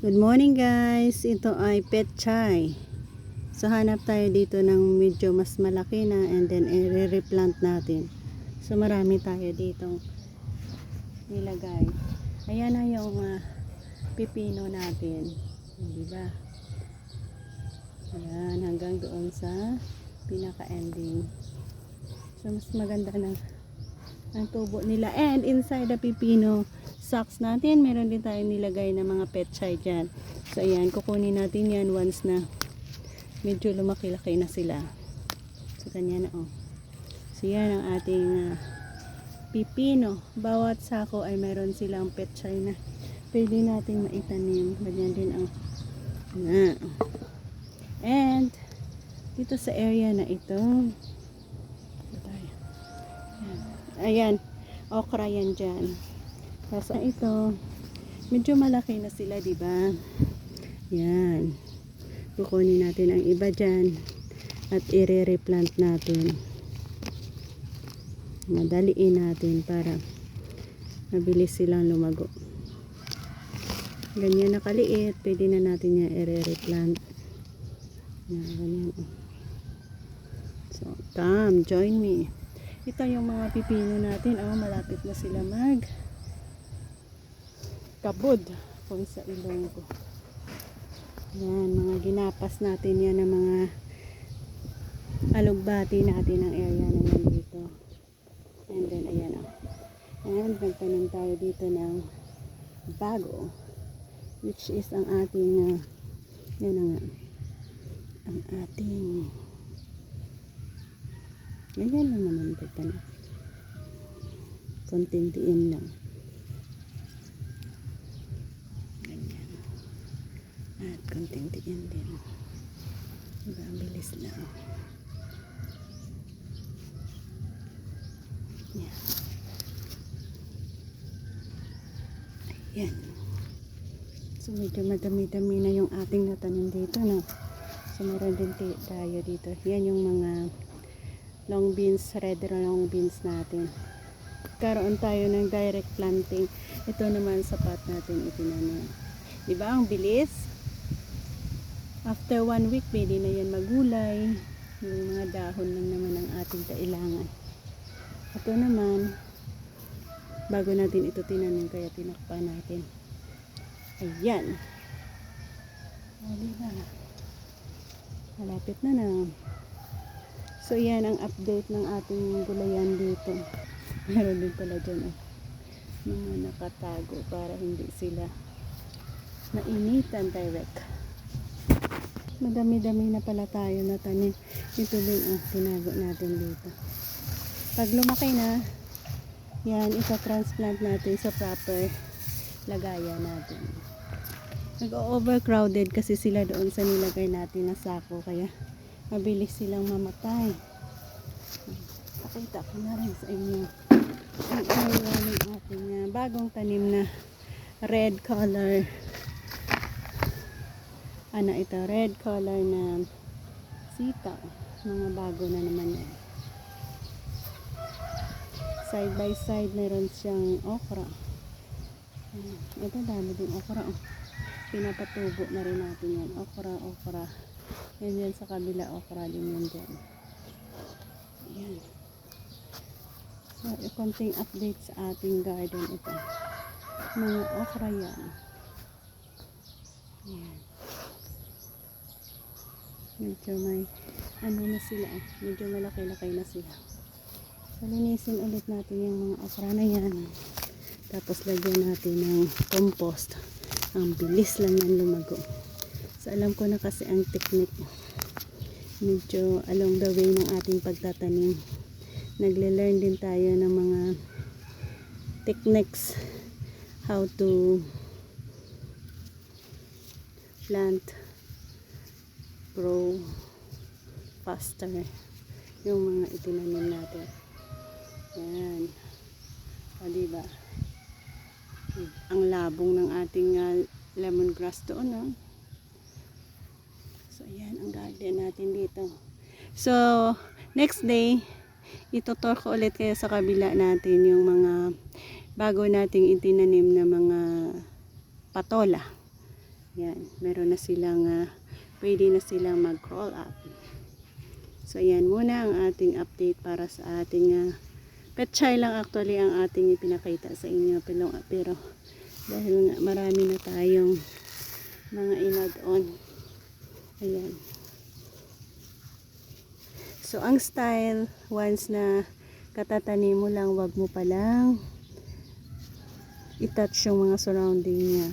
Good morning guys, ito ay petchay. So hanap tayo dito ng medyo mas malaki na and then i-replant natin. So marami tayo ditong nilagay. Ayan na yung pipino natin. Diba? Ayan, hanggang doon sa pinaka-ending. So mas maganda na ang tubo nila. And inside the pipino socks natin, meron din tayong nilagay na mga petchay dyan. So ayan, kukunin natin yan once na medyo lumaki-laki na sila. So ganyan na So yan ang ating pipino. Bawat sako ay meron silang petchay na pwede natin maitanim. Ganyan din ang and dito sa area na ito, ayan, okra yan dyan. Tapos ito, medyo malaki na sila, diba? Yan. Kukunin natin ang iba dyan at i-replant natin. Madaliin natin para mabilis silang lumago. Ganyan na kaliit, pwede na natin yan i-replant. Yan, ganyan. So, come, join me. Ito yung mga pipino natin. Malapit na sila kabod kung sa ilong ko. Yan, mga ginapas natin yan ng mga alugbati natin ang area na yan dito. And then, ayan and nagtanim tayo dito ng bago, which is ang ating yan ang ating ganyan lang naman pagtanim. Konting diin lang. At konting diin din. Diba, ang bilis lang. Yan. Ayan. So medyo madami-dami na yung ating natanim dito, no? So meron din tayo dito. Yan yung mga long beans, red long beans natin. Karoon tayo ng direct planting. Ito naman sa pot natin itinanim. Diba, ang bilis? After 1 week, pwede na yan magulay. Yung mga dahon lang naman ang ating kailangan. Ito naman, bago natin ito tinanim, kaya tinakpan natin. Ayan. Diba? Malapit na. So, yan ang update ng ating gulayan dito. Meron din pala dyan mga nakatago para hindi sila mainitan direct. Madami-dami na pala tayo na tanim. Ito din ang tinago natin dito. Pag lumaki na, yan, ita-transplant natin sa proper lagayan natin. Nag-overcrowded kasi sila doon sa nilagay natin na sako, kaya mabilis silang mamatay. Pakita ko na rin sa inyo ang ating bagong tanim na red color. Ito, red color na sitaw. Mga bago na naman yan. Side by side meron siyang okra. Ito, dami din okra. Pinapatubo na rin natin yan. Okra. Yan sa kabila, okra din yan dyan. Ayan. So, konting update sa ating garden ito. Mga okra yan. Ayan. Medyo may na sila. Medyo malaki-laki na sila. So, linisin ulit natin yung mga okra na yan. Tapos lagyan natin ng compost. Ang bilis lang yan lumago. So, alam ko na kasi ang technique. Medyo along the way ng ating pagtatanim. Nagle-learn din tayo ng mga techniques how to plant, grow faster yung mga itinanim natin. Yan. Diba? Ang labong ng ating lemongrass doon. So, ayan ang garden natin dito. So, next day, itutur ko ulit kayo sa kabila natin yung mga bago nating itinanim na mga patola. Yan, meron na silang, pwede na silang mag-crawl up. So, yan muna ang ating update para sa ating petchay lang actually ang ating ipinakita sa inyo. Pero dahil nga marami na tayong mga inad-on. Ayan. So, ang style, once na katatanim mo lang, wag mo palang i-touch yung mga surrounding niya.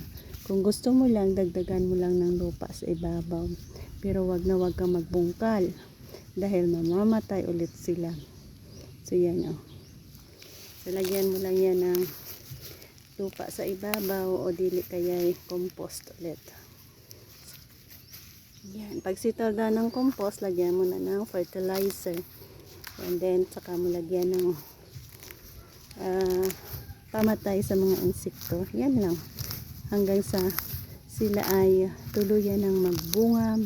Kung gusto mo lang, dagdagan mo lang ng lupa sa ibabaw. Pero wag na wag kang magbungkal dahil mamamatay ulit sila. So, yan o. So, lagyan mo lang yan ng lupa sa ibabaw o dili kaya compost ulit. Yan. Pag settle na ng compost, lagyan mo na ng fertilizer. And then, saka mo lagyan ng pamatay sa mga insekto. Yan lang. Hanggang sa sila ay tuluyan ng magbunga,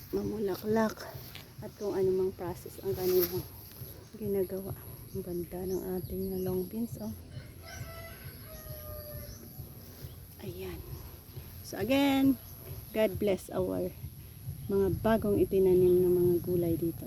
mamulaklak, at kung anumang process ang kanilang ginagawa. Ang ganda ng ating long beans. Oh. Ayan. So again, God bless our mga bagong itinanim na mga gulay dito.